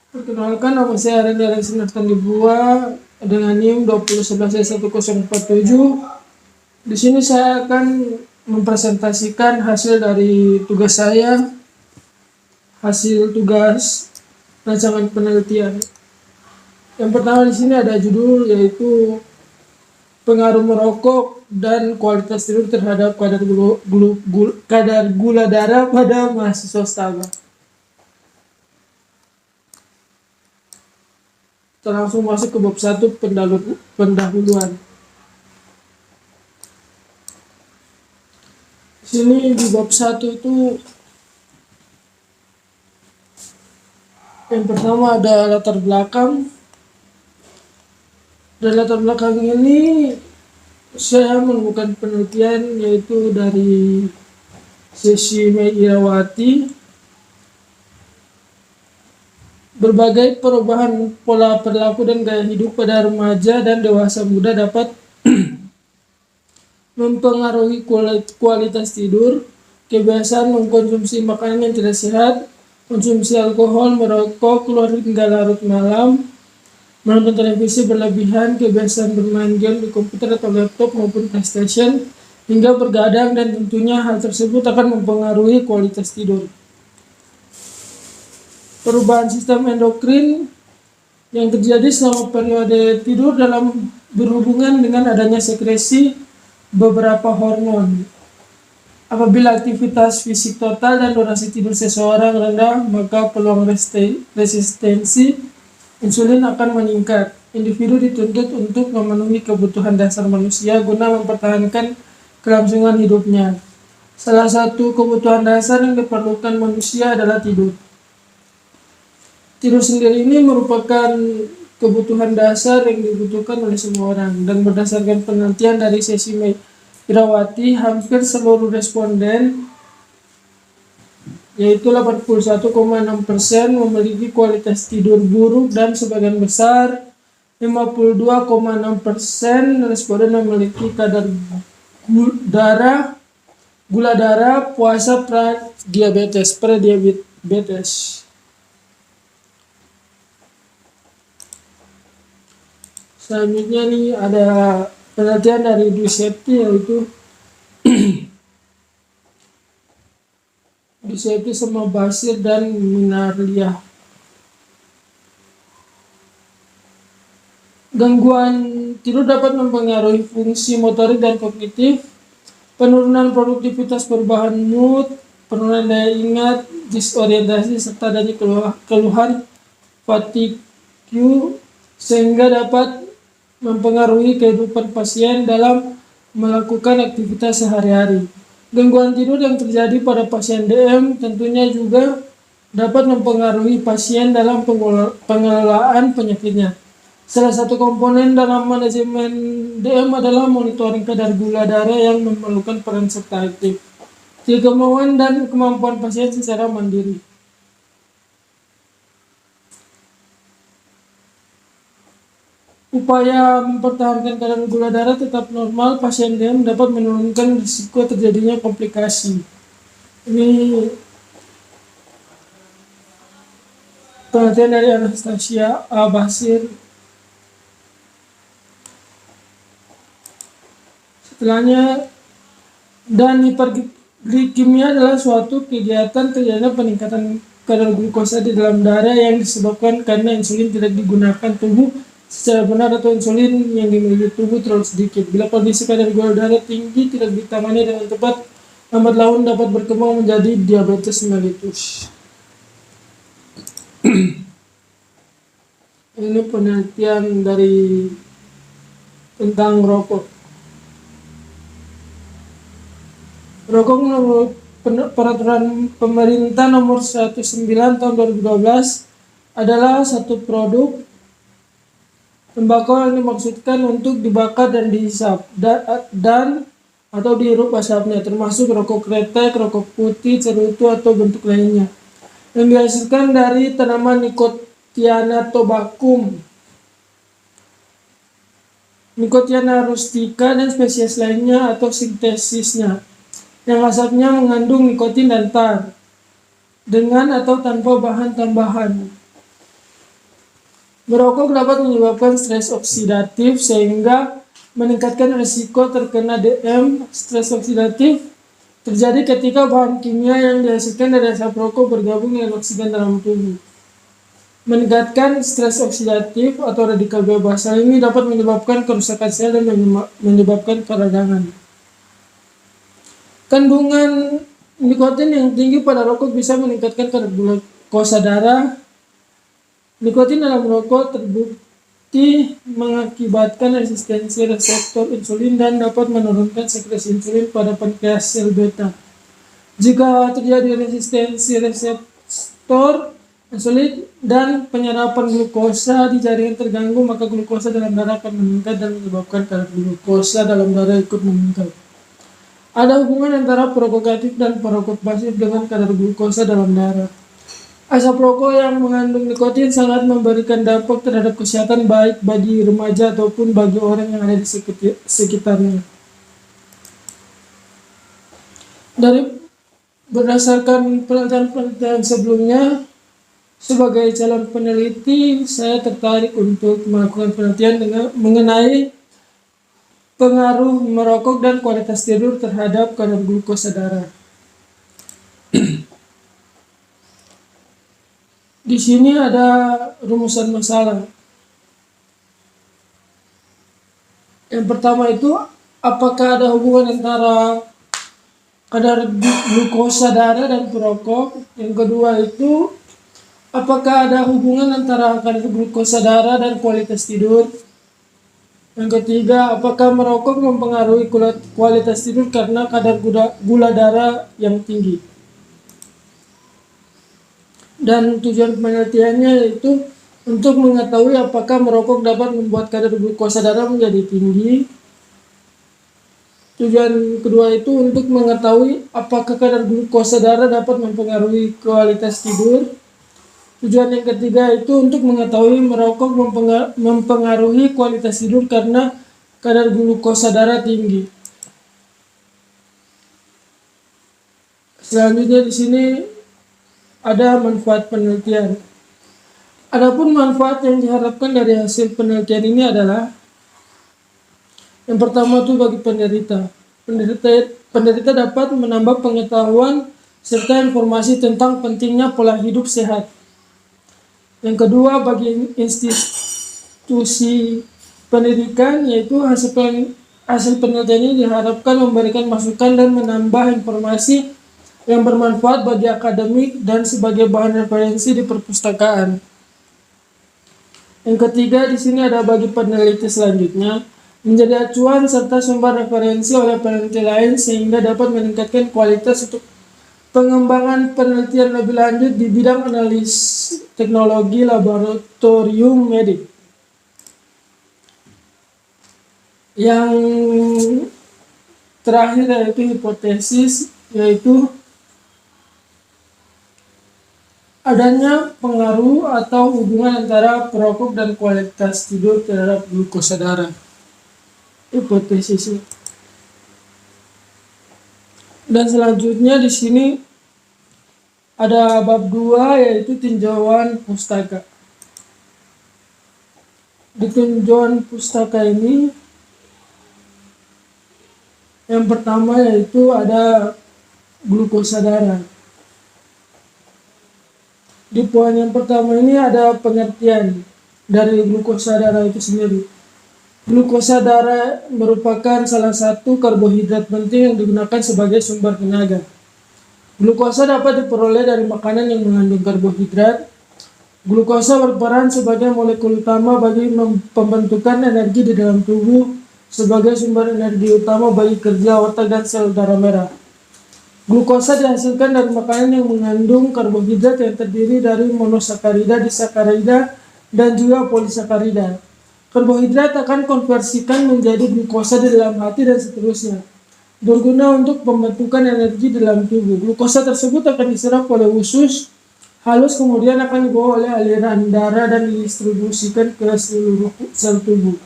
Perkenalkan, nama saya Randy Alexander Dibuat dengan NIM 20111047. Di sini saya akan mempresentasikan hasil dari tugas saya, hasil tugas rancangan penelitian. Yang pertama di sini ada judul, yaitu pengaruh merokok dan kualitas tidur terhadap kadar gula darah pada mahasiswa staba. Kita langsung masuk ke bab 1, pendahuluan. Di sini di bab 1 itu yang pertama ada latar belakang. Dan latar belakang ini saya menemukan penelitian, yaitu dari sesi Mei Irawati. Berbagai perubahan pola perilaku dan gaya hidup pada remaja dan dewasa muda dapat mempengaruhi kualitas tidur, kebiasaan mengkonsumsi makanan yang tidak sehat, konsumsi alkohol, merokok, keluar hingga larut malam, menonton televisi berlebihan, kebiasaan bermain game di komputer atau laptop maupun PlayStation, hingga bergadang, dan tentunya hal tersebut akan mempengaruhi kualitas tidur. Perubahan sistem endokrin yang terjadi selama periode tidur dalam berhubungan dengan adanya sekresi beberapa hormon. Apabila aktivitas fisik total dan durasi tidur seseorang rendah, maka peluang resistensi insulin akan meningkat. Individu dituntut untuk memenuhi kebutuhan dasar manusia guna mempertahankan kelangsungan hidupnya. Salah satu kebutuhan dasar yang diperlukan manusia adalah tidur. Tidur sendiri ini merupakan kebutuhan dasar yang dibutuhkan oleh semua orang, dan berdasarkan penelitian dari sesi Mei Irawati, hampir seluruh responden, yaitu 81,6%, memiliki kualitas tidur buruk, dan sebagian besar 52,6% responden memiliki kadar gula darah puasa prediabetes. Selanjutnya nih ada penelitian dari Dwi Septi, yaitu Dwi Septi sama Basir dan Minarliah. Gangguan tidur dapat mempengaruhi fungsi motorik dan kognitif, penurunan produktivitas, perubahan mood, penurunan daya ingat, disorientasi, serta adanya keluhan fatigue, sehingga dapat mempengaruhi kehidupan pasien dalam melakukan aktivitas sehari-hari. Gangguan tidur yang terjadi pada pasien DM tentunya juga dapat mempengaruhi pasien dalam pengelolaan penyakitnya. Salah satu komponen dalam manajemen DM adalah monitoring kadar gula darah yang memerlukan peran serta aktif di kemauan dan kemampuan pasien secara mandiri. Upaya mempertahankan kadar gula darah tetap normal pasien DM dapat menurunkan risiko terjadinya komplikasi. Ini penelitian dari Anastasia A. Basir. Setelahnya, dan hiperglikemia adalah suatu kegiatan terjadinya peningkatan kadar glukosa di dalam darah yang disebabkan karena insulin tidak digunakan tubuh secara benar atau insulin yang dimiliki tubuh terlalu sedikit. Bila kondisi kadar gula darah tinggi tidak ditangani dengan tepat, lambat laun dapat berkembang menjadi diabetes mellitus. Ini penelitian dari tentang rokok. Rokok menurut peraturan pemerintah nomor 19 tahun 2012 adalah satu produk tembakau yang dimaksudkan untuk dibakar dan dihisap dan atau dihirup asapnya, termasuk rokok kretek, rokok putih, cerutu, atau bentuk lainnya, yang dihasilkan dari tanaman Nicotiana tobacum, Nicotiana rustica, dan spesies lainnya atau sintesisnya, yang asapnya mengandung nikotin dan tar, dengan atau tanpa bahan tambahan. Merokok dapat menyebabkan stres oksidatif sehingga meningkatkan risiko terkena DM. Stres oksidatif terjadi ketika bahan kimia yang dihasilkan dari asap rokok bergabung dengan oksigen dalam tubuh. Meningkatkan stres oksidatif atau radikal bebas. Hal ini dapat menyebabkan kerusakan sel dan menyebabkan peradangan. Kandungan nikotin yang tinggi pada rokok bisa meningkatkan kadar glukosa darah. Nikotin dalam rokok terbukti mengakibatkan resistensi reseptor insulin dan dapat menurunkan sekresi insulin pada pankreas sel beta. Jika terjadi resistensi reseptor insulin dan penyerapan glukosa di jaringan terganggu, maka glukosa dalam darah akan meningkat dan menyebabkan kadar glukosa dalam darah ikut meningkat. Ada hubungan antara perokok aktif dan perokok pasif dengan kadar glukosa dalam darah. Asap rokok yang mengandung nikotin sangat memberikan dampak terhadap kesehatan baik bagi remaja ataupun bagi orang yang ada di sekitarnya. Berdasarkan penelitian sebelumnya, sebagai calon peneliti, saya tertarik untuk melakukan penelitian mengenai pengaruh merokok dan kualitas tidur terhadap kadar glukosa darah. Di sini ada rumusan masalah. Yang pertama itu, apakah ada hubungan antara kadar glukosa darah dan perokok? Yang kedua itu, apakah ada hubungan antara kadar glukosa darah dan kualitas tidur? Yang ketiga, apakah merokok mempengaruhi kualitas tidur karena kadar gula darah yang tinggi? Dan tujuan penelitiannya yaitu untuk mengetahui apakah merokok dapat membuat kadar glukosa darah menjadi tinggi. Tujuan kedua itu untuk mengetahui apakah kadar glukosa darah dapat mempengaruhi kualitas tidur. Tujuan yang ketiga itu untuk mengetahui merokok mempengaruhi kualitas tidur karena kadar glukosa darah tinggi. Selanjutnya di sini ada manfaat penelitian. Adapun manfaat yang diharapkan dari hasil penelitian ini adalah yang pertama itu bagi penderita. Penderita dapat menambah pengetahuan serta informasi tentang pentingnya pola hidup sehat. Yang kedua bagi institusi pendidikan, yaitu hasil penelitian ini diharapkan memberikan masukan dan menambah informasi yang bermanfaat bagi akademik dan sebagai bahan referensi di perpustakaan. Yang ketiga di sini ada bagi peneliti selanjutnya, menjadi acuan serta sumber referensi oleh peneliti lain sehingga dapat meningkatkan kualitas untuk pengembangan penelitian lebih lanjut di bidang analisis teknologi laboratorium medik. Yang terakhir yaitu hipotesis, yaitu adanya pengaruh atau hubungan antara perokok dan kualitas tidur terhadap glukosa darah. Hipotesis. Dan selanjutnya di sini ada bab 2 yaitu tinjauan pustaka. Di tinjauan pustaka ini yang pertama yaitu ada glukosa darah. Di poin yang pertama ini ada pengertian dari glukosa darah itu sendiri. Glukosa darah merupakan salah satu karbohidrat penting yang digunakan sebagai sumber tenaga. Glukosa dapat diperoleh dari makanan yang mengandung karbohidrat. Glukosa berperan sebagai molekul utama bagi pembentukan energi di dalam tubuh sebagai sumber energi utama bagi kerja otak dan sel darah merah. Glukosa dihasilkan dari makanan yang mengandung karbohidrat yang terdiri dari monosakarida, disakarida, dan juga polisakarida. Karbohidrat akan konversikan menjadi glukosa di dalam hati dan seterusnya, berguna untuk pembentukan energi dalam tubuh. Glukosa tersebut akan diserap oleh usus halus, kemudian akan dibawa oleh aliran darah dan didistribusikan ke seluruh sel tubuh.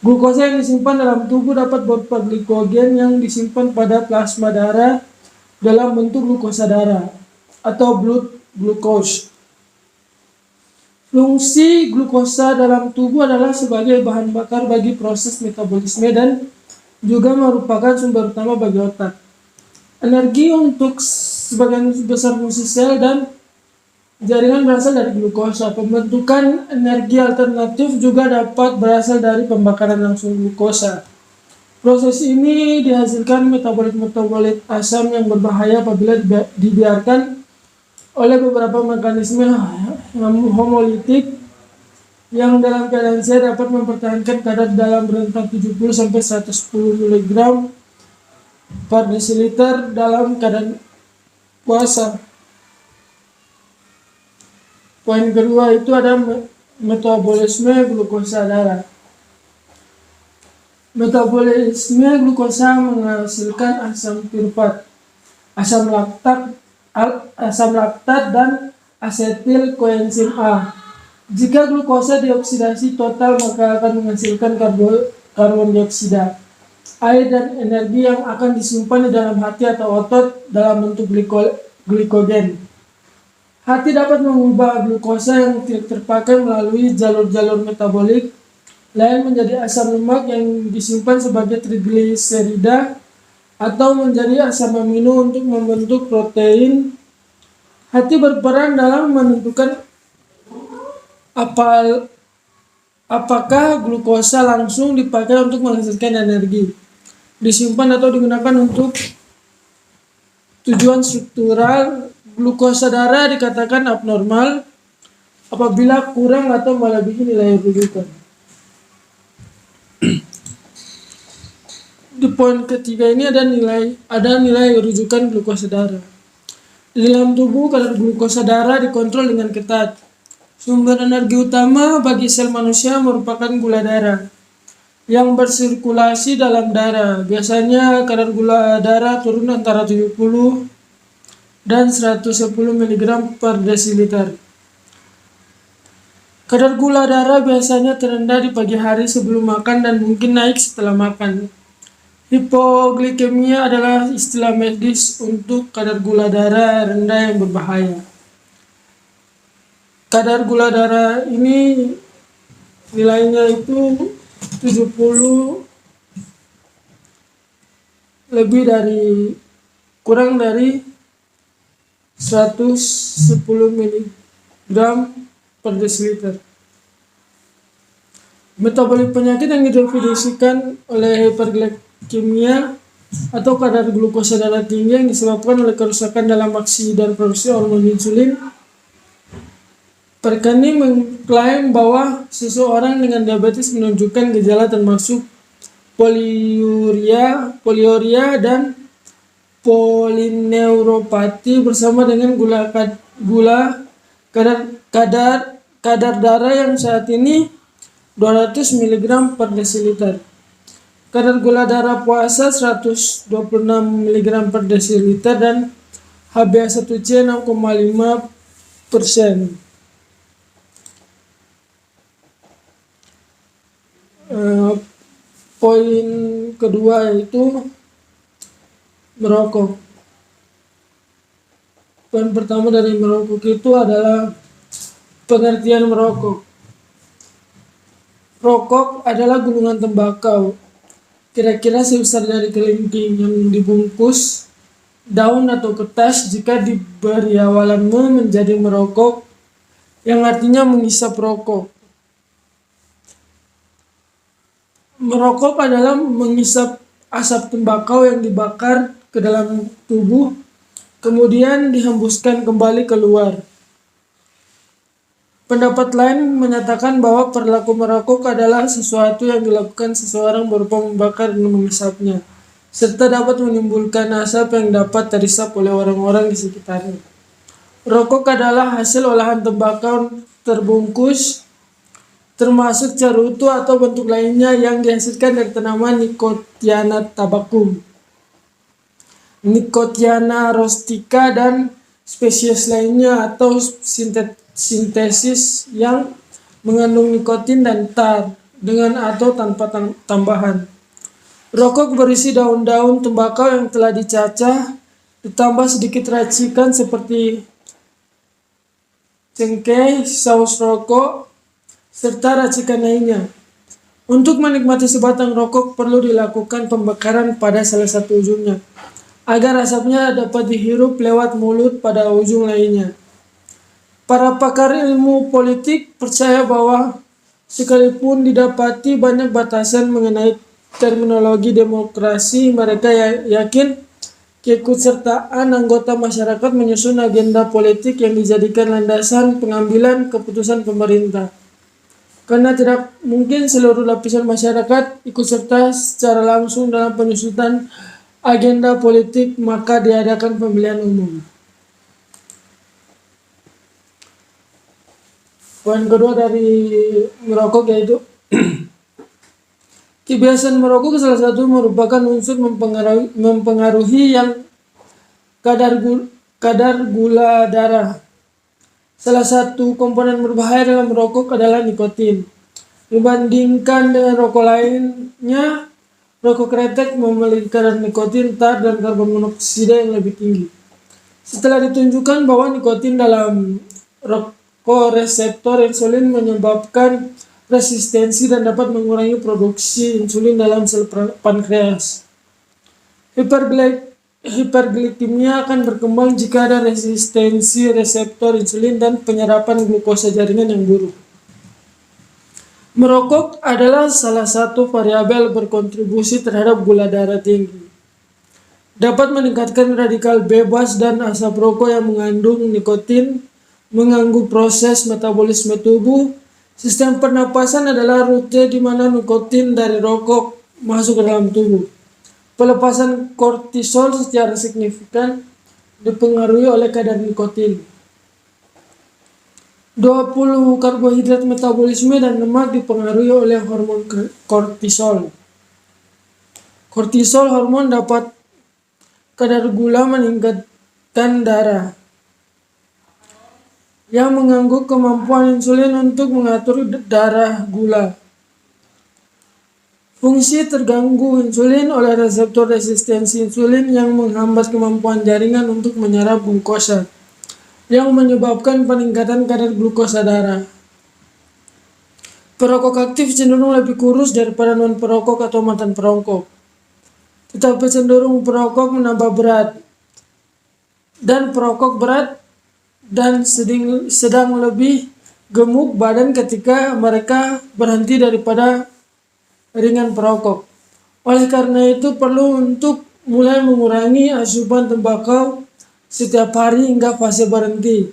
Glukosa yang disimpan dalam tubuh dapat berupa glikogen yang disimpan pada plasma darah dalam bentuk glukosa darah atau blood glucose. Fungsi glukosa dalam tubuh adalah sebagai bahan bakar bagi proses metabolisme dan juga merupakan sumber utama bagi otak. Energi untuk sebagian besar fungsi sel dan jaringan berasal dari glukosa. Pembentukan energi alternatif juga dapat berasal dari pembakaran langsung glukosa. Proses ini dihasilkan metabolit-metabolit asam yang berbahaya apabila dibiarkan oleh beberapa mekanisme homolitik yang dalam keadaan sehat dapat mempertahankan kadar dalam rentang 70-110 mg per desiliter dalam keadaan puasa. Poin kedua itu ada metabolisme glukosa darah. Metabolisme glukosa menghasilkan asam pirufat, asam laktat dan asetil koenzim A. Jika glukosa dioksidasi total maka akan menghasilkan karbon dioksida, air dan energi yang akan disimpan di dalam hati atau otot dalam bentuk glikogen. Hati dapat mengubah glukosa yang tidak terpakai melalui jalur-jalur metabolik lain menjadi asam lemak yang disimpan sebagai trigliserida atau menjadi asam amino untuk membentuk protein. Hati berperan dalam menentukan apakah glukosa langsung dipakai untuk menghasilkan energi, disimpan atau digunakan untuk tujuan struktural. Glukosa darah dikatakan abnormal apabila kurang atau melebihi nilai rujukan. Di poin ketiga ini ada nilai rujukan glukosa darah. Di dalam tubuh kadar glukosa darah dikontrol dengan ketat. Sumber energi utama bagi sel manusia merupakan gula darah yang bersirkulasi dalam darah. Biasanya kadar gula darah turun antara 70 dan 110 mg per desiliter. Kadar gula darah biasanya terendah di pagi hari sebelum makan dan mungkin naik setelah makan. Hipoglikemia adalah istilah medis untuk kadar gula darah rendah yang berbahaya. Kadar gula darah ini nilainya itu 70 kurang dari 110 mg per desiliter. Metabolit penyakit yang didefinisikan oleh hiperglikemia atau kadar glukosa darah tinggi yang disebabkan oleh kerusakan dalam aksi dan produksi hormon insulin. Perkani mengklaim bahwa seseorang dengan diabetes menunjukkan gejala termasuk poliuria dan polineuropati bersama dengan kadar darah yang saat ini 200 mg per desiliter. Kadar gula darah puasa 126 mg per desiliter dan HbA1c 6,5%. Poin kedua yaitu merokok. Poin pertama dari merokok itu adalah pengertian merokok. Rokok adalah gulungan tembakau kira-kira sebesar jari kelingking yang dibungkus daun atau kertas. Jika diberi awalan menjadi merokok, yang artinya menghisap rokok. Merokok adalah menghisap asap tembakau yang dibakar ke dalam tubuh, kemudian dihembuskan kembali keluar. Pendapat lain menyatakan bahwa perilaku merokok adalah sesuatu yang dilakukan seseorang berupa membakar dan menghisapnya, serta dapat menimbulkan asap yang dapat terhisap oleh orang-orang di sekitarnya. Rokok adalah hasil olahan tembakau terbungkus, termasuk cerutu atau bentuk lainnya yang dihasilkan dari tanaman Nicotiana tabacum, Nicotiana rustica, dan spesies lainnya atau sintesis yang mengandung nikotin dan tar dengan atau tanpa tambahan. Rokok berisi daun-daun tembakau yang telah dicacah, ditambah sedikit racikan seperti cengkeh, saus rokok, serta racikan lainnya. Untuk menikmati sebatang rokok perlu dilakukan pembakaran pada salah satu ujungnya, agar asapnya dapat dihirup lewat mulut pada ujung lainnya. Para pakar ilmu politik percaya bahwa sekalipun didapati banyak batasan mengenai terminologi demokrasi, mereka yakin keikutsertaan anggota masyarakat menyusun agenda politik yang dijadikan landasan pengambilan keputusan pemerintah. Karena tidak mungkin seluruh lapisan masyarakat ikut serta secara langsung dalam penyusunan agenda politik, maka diadakan pemilihan umum. Poin kedua dari merokok yaitu kebiasaan merokok salah satu merupakan unsur mempengaruhi yang kadar gula darah. Salah satu komponen berbahaya dalam merokok adalah nikotin. Dibandingkan dengan rokok lainnya, rokok kretek memiliki kadar nikotin tar dan karbon monoksida yang lebih tinggi. Setelah ditunjukkan bahwa nikotin dalam reseptor insulin menyebabkan resistensi dan dapat mengurangi produksi insulin dalam sel pankreas. Hiperglikemia akan berkembang jika ada resistensi reseptor insulin dan penyerapan glukosa jaringan yang buruk. Merokok adalah salah satu variabel berkontribusi terhadap gula darah tinggi. Dapat meningkatkan radikal bebas dan asap rokok yang mengandung nikotin, mengganggu proses metabolisme tubuh. Sistem pernapasan adalah rute di mana nikotin dari rokok masuk ke dalam tubuh. Pelepasan kortisol secara signifikan dipengaruhi oleh kadar nikotin. 20 karbohidrat metabolisme dan lemak dipengaruhi oleh hormon kortisol. Kortisol hormon dapat kadar gula meningkatkan darah, yang mengganggu kemampuan insulin untuk mengatur darah gula. Fungsi terganggu insulin oleh reseptor resistensi insulin yang menghambat kemampuan jaringan untuk menyerap glukosa, yang menyebabkan peningkatan kadar glukosa darah. Perokok aktif cenderung lebih kurus daripada non-perokok atau mantan perokok, tetapi cenderung perokok menambah berat, dan perokok berat dan sedang lebih gemuk badan ketika mereka berhenti daripada ringan perokok. Oleh karena itu perlu untuk mulai mengurangi asupan tembakau setiap hari hingga fase berhenti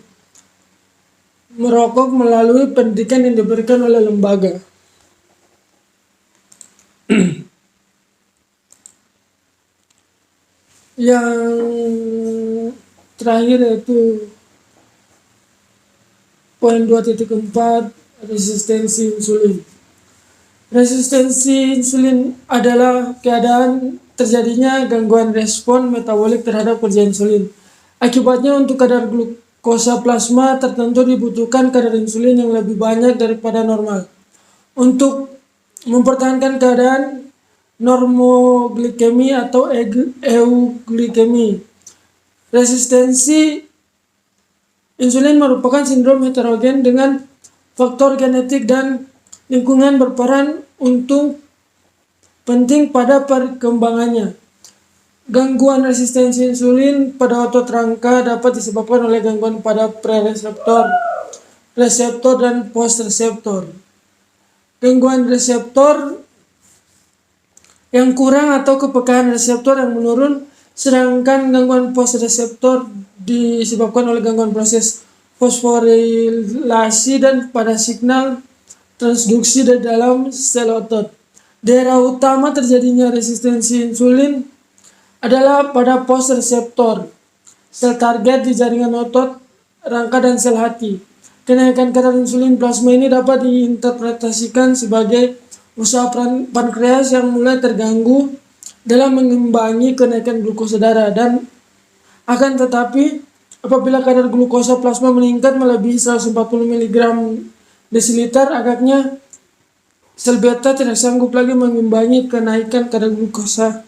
merokok melalui pendidikan yang diberikan oleh lembaga. Yang terakhir yaitu poin 2.4, resistensi insulin. Resistensi insulin adalah keadaan terjadinya gangguan respon metabolik terhadap kerja insulin. Akibatnya untuk kadar glukosa plasma tertentu dibutuhkan kadar insulin yang lebih banyak daripada normal untuk mempertahankan keadaan normoglikemi atau euglikemi. Resistensi insulin merupakan sindrom heterogen dengan faktor genetik dan lingkungan berperan untuk penting pada perkembangannya. Gangguan resistensi insulin pada otot rangka dapat disebabkan oleh gangguan pada prereseptor, reseptor, dan postreseptor. Gangguan reseptor yang kurang atau kepekaan reseptor yang menurun, sedangkan gangguan postreseptor disebabkan oleh gangguan proses fosforilasi dan pada signal transduksi di dalam sel otot. Daerah utama terjadinya resistensi insulin adalah pada postreseptor, sel target di jaringan otot, rangka, dan sel hati. Kenaikan kadar insulin plasma ini dapat diinterpretasikan sebagai usaha pankreas yang mulai terganggu dalam mengimbangi kenaikan glukosa darah, dan akan tetapi apabila kadar glukosa plasma meningkat melebihi 140 mg desiliter, agaknya sel beta tidak sanggup lagi mengimbangi kenaikan kadar glukosa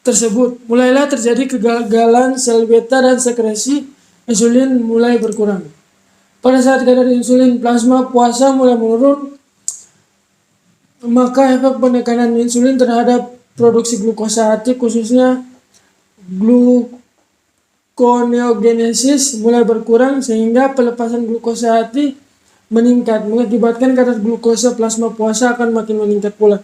tersebut. Mulailah terjadi kegagalan sel beta dan sekresi insulin mulai berkurang. Pada saat kadar insulin plasma puasa mulai menurun, maka efek penekanan insulin terhadap produksi glukosa hati khususnya gluconeogenesis mulai berkurang sehingga pelepasan glukosa hati meningkat, mengakibatkan kadar glukosa plasma puasa akan makin meningkat pula.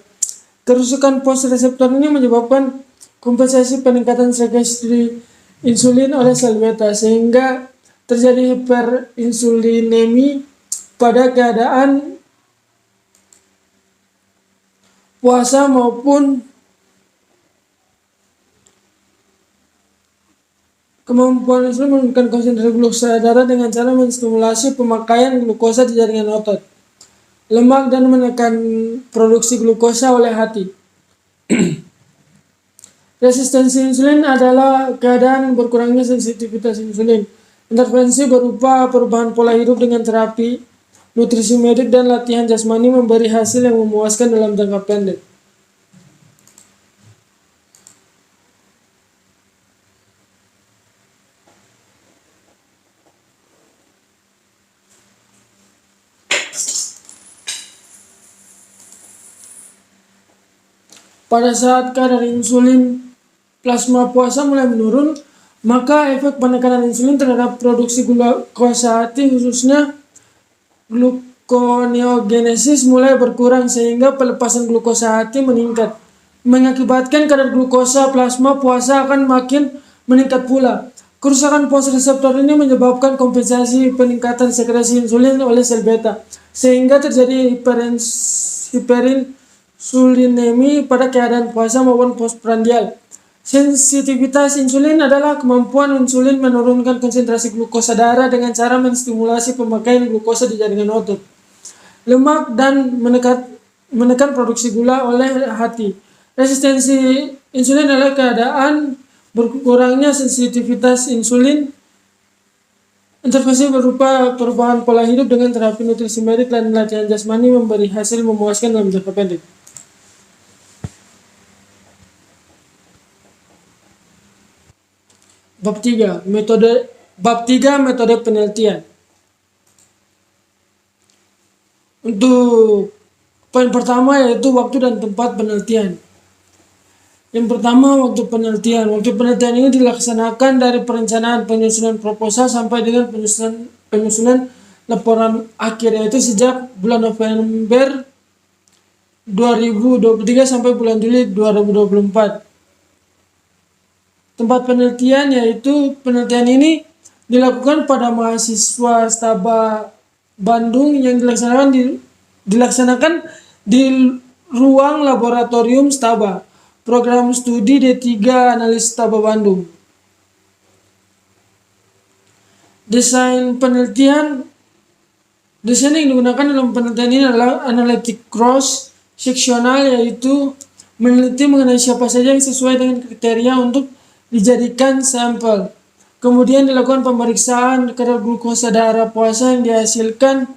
Kerusakan pos reseptor ini menyebabkan kompensasi peningkatan sekresi insulin oleh sel beta sehingga terjadi hiperinsulinemi pada keadaan puasa maupun kemampuan insulin menurunkan konsentrasi glukosa darah dengan cara menstimulasi pemakaian glukosa di jaringan otot, lemak dan menekan produksi glukosa oleh hati. Resistensi insulin adalah keadaan berkurangnya sensitivitas insulin. Intervensi berupa perubahan pola hidup dengan terapi, nutrisi medik, dan latihan jasmani memberi hasil yang memuaskan dalam jangka pendek. Pada saat kadar insulin plasma puasa mulai menurun, maka efek penekanan insulin terhadap produksi glukosa hati khususnya gluconeogenesis mulai berkurang sehingga pelepasan glukosa hati meningkat, mengakibatkan kadar glukosa plasma puasa akan makin meningkat pula. Kerusakan pos reseptor ini menyebabkan kompensasi peningkatan sekresi insulin oleh sel beta, sehingga terjadi hiperinsulinemi pada keadaan puasa maupun postprandial. Sensitivitas insulin adalah kemampuan insulin menurunkan konsentrasi glukosa darah dengan cara menstimulasi pemakaian glukosa di jaringan otot, lemak, dan menekan produksi gula oleh hati. Resistensi insulin adalah keadaan berkurangnya sensitivitas insulin. Intervensi berupa perubahan pola hidup dengan terapi nutrisi medik dan latihan jasmani memberi hasil memuaskan dalam jangka pendek. Bab 3, metode penelitian. Untuk poin pertama yaitu waktu dan tempat penelitian. Yang pertama, waktu penelitian. Waktu penelitian ini dilaksanakan dari perencanaan penyusunan proposal sampai dengan penyusunan laporan akhir, yaitu sejak bulan November 2023 sampai bulan Juli 2024. Tempat penelitian yaitu penelitian ini dilakukan pada mahasiswa Staba Bandung yang dilaksanakan di ruang laboratorium Staba, program studi D3 analis Staba Bandung. Desain yang digunakan dalam penelitian ini adalah analitik cross seksional, yaitu meneliti mengenai siapa saja yang sesuai dengan kriteria untuk dijadikan sampel. Kemudian dilakukan pemeriksaan kadar glukosa darah puasa yang dihasilkan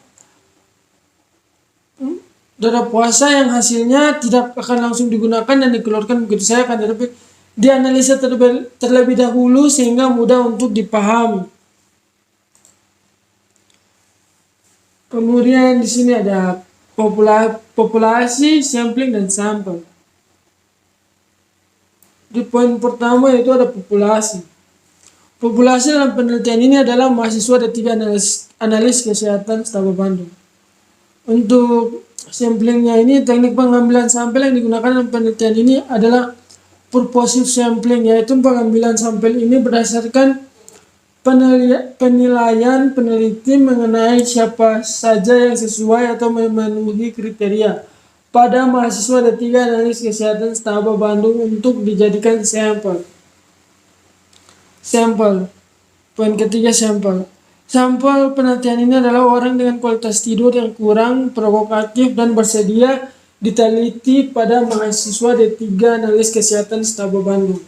darah puasa yang hasilnya tidak akan langsung digunakan dan dikeluarkan begitu saja, akan tetapi dianalisa terlebih dahulu sehingga mudah untuk dipahami. Kemudian di sini ada populasi, sampling, dan sampel. Di poin pertama yaitu ada populasi. Populasi dalam penelitian ini adalah mahasiswa D3 analis kesehatan Staba Bandung. Untuk samplingnya ini, teknik pengambilan sampel yang digunakan dalam penelitian ini adalah purposive sampling, yaitu pengambilan sampel ini berdasarkan penilaian peneliti mengenai siapa saja yang sesuai atau memenuhi kriteria pada mahasiswa D3 analis kesehatan Staba Bandung untuk dijadikan sampel. Poin ketiga, sampel. Sampel penelitian ini adalah orang dengan kualitas tidur yang kurang provokatif dan bersedia diteliti pada mahasiswa D3 analis kesehatan Staba Bandung.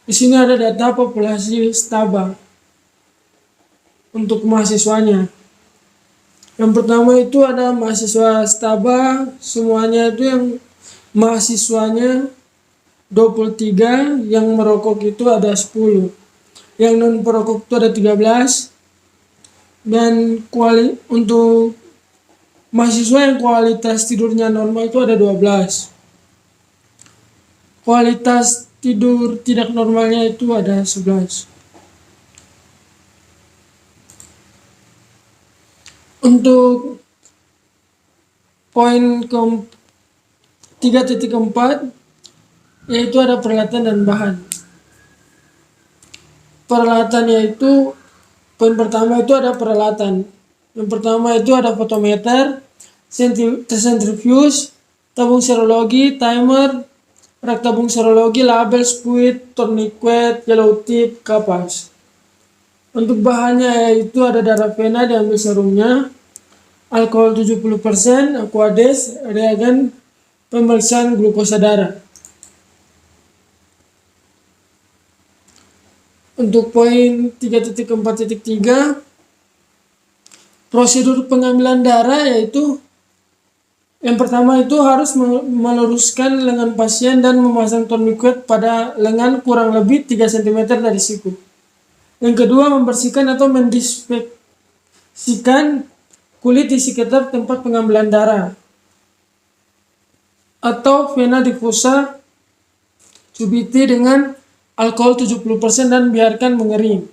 Di sini ada data populasi Staba untuk mahasiswanya. Yang pertama itu ada mahasiswa Staba, semuanya itu yang mahasiswanya 23, yang merokok itu ada 10. Yang non perokok itu ada 13, dan untuk mahasiswa yang kualitas tidurnya normal itu ada 12. Kualitas tidur tidak normalnya itu ada 11. Untuk poin ke 3.4 yaitu ada peralatan dan bahan. Peralatan yaitu poin pertama itu ada peralatan. Yang pertama itu ada fotometer, centrifuge, tabung serologi, timer, rak tabung serologi, label, spuit, tourniquet, yellow tip, kapas. Untuk bahannya yaitu ada darah vena diambil serumnya, alkohol 70%, aquades, reagen pemeriksaan glukosa darah. Untuk poin 3.4.3 prosedur pengambilan darah yaitu yang pertama itu harus meluruskan lengan pasien dan memasang tourniquet pada lengan kurang lebih 3 cm dari siku. Yang kedua, membersihkan atau mendisinfeksikan kulit di sekitar tempat pengambilan darah atau vena diffusa cubiti dengan alkohol 70% dan biarkan mengering.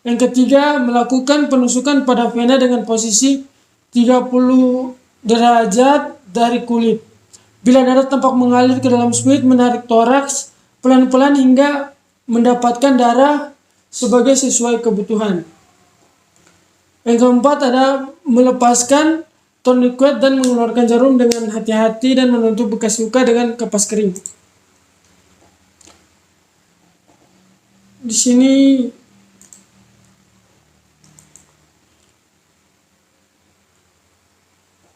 Yang ketiga, melakukan penusukan pada vena dengan posisi 30 derajat dari kulit. Bila darah tampak mengalir ke dalam spuit, menarik toraks pelan-pelan hingga mendapatkan darah sebagai sesuai kebutuhan. Yang keempat ada melepaskan tourniquet dan mengeluarkan jarum dengan hati-hati dan menutup bekas luka dengan kapas kering. Di sini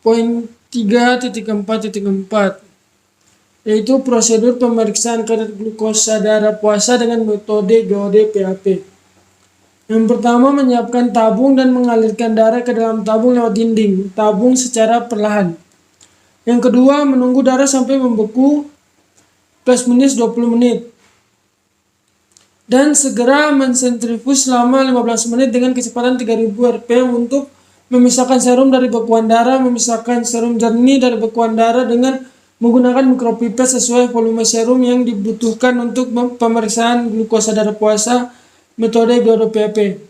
poin 3.4.4 yaitu prosedur pemeriksaan kadar glukosa darah puasa dengan metode GOD PAP. Yang pertama, menyiapkan tabung dan mengalirkan darah ke dalam tabung lewat dinding tabung secara perlahan. Yang kedua, menunggu darah sampai membeku plus minus 20 menit. Dan segera mensentrifus selama 15 menit dengan kecepatan 3000 rpm untuk memisahkan serum dari bekuan darah, memisahkan serum jernih dari bekuan darah dengan menggunakan mikropipet sesuai volume serum yang dibutuhkan untuk pemeriksaan glukosa darah puasa metode GOD PAP.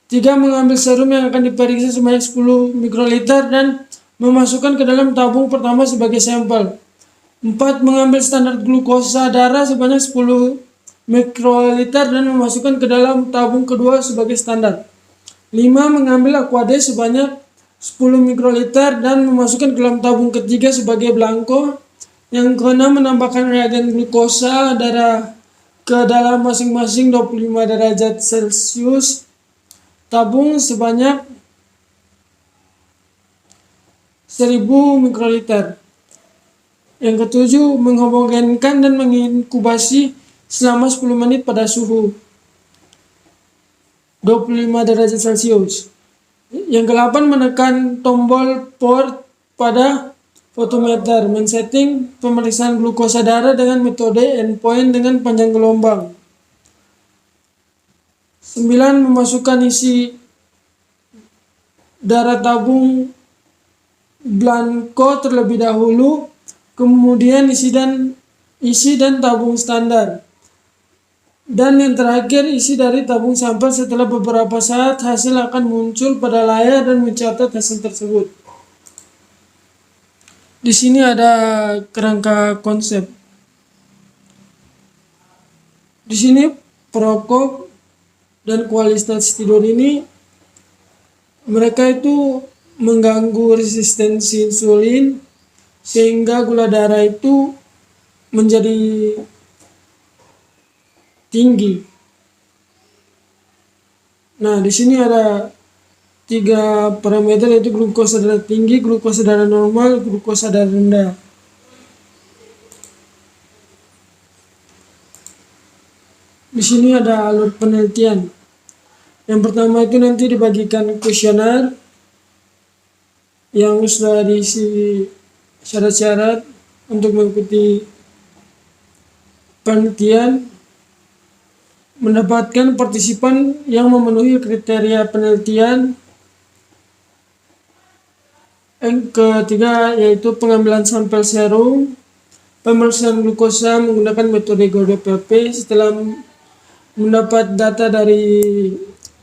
3. Mengambil serum yang akan diperiksa sebanyak 10 mikroliter dan memasukkan ke dalam tabung pertama sebagai sampel. 4. Mengambil standar glukosa darah sebanyak 10 mikroliter dan memasukkan ke dalam tabung kedua sebagai standar. 5. Mengambil aquades sebanyak 10 mikroliter dan memasukkan ke dalam tabung ketiga sebagai blanko. Yang keenam, menambahkan reagen glukosa darah ke dalam masing-masing 25 derajat Celcius tabung sebanyak 1000 mikroliter. Yang ketujuh, menghomogenkan dan menginkubasi selama 10 menit pada suhu 25 derajat Celcius. Yang ke-8, menekan tombol port pada fotometer, men-setting pemeriksaan glukosa darah dengan metode endpoint dengan panjang gelombang. 9. Memasukkan isi darah tabung blanko terlebih dahulu, kemudian isi dan tabung standar. Dan yang terakhir, isi dari tabung sampel. Setelah beberapa saat, hasil akan muncul pada layar dan mencatat hasil tersebut. Di sini ada kerangka konsep. Di sini perokok dan kualitas tidur ini mereka itu mengganggu resistensi insulin sehingga gula darah itu menjadi tinggi. Nah, di sini ada 3 parameter yaitu glukosa darah tinggi, glukosa darah normal, glukosa darah rendah. Di sini ada alur penelitian. Yang pertama itu nanti dibagikan kuesioner yang sudah diisi syarat-syarat untuk mengikuti penelitian. mendapatkan partisipan yang memenuhi kriteria penelitian. Yang ketiga yaitu pengambilan sampel serum, pemeriksaan glukosa menggunakan metode GORDOP-PP. Setelah mendapat data dari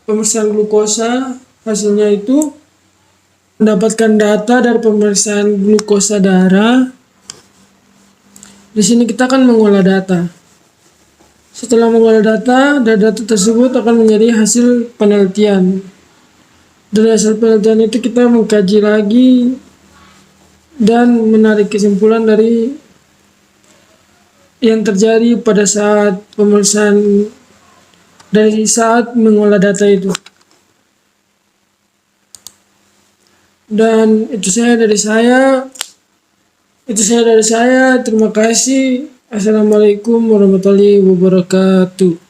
pemeriksaan glukosa, hasilnya itu mendapatkan data dari pemeriksaan glukosa darah. Di sini kita akan mengolah data. Setelah mengolah data, dari data tersebut akan menjadi hasil penelitian. Dari hasil penelitian itu kita mengkaji lagi dan menarik kesimpulan dari yang terjadi pada saat pemeriksaan, dari saat mengolah data itu. Dan itu saya dari saya. Terima kasih. Assalamualaikum warahmatullahi wabarakatuh.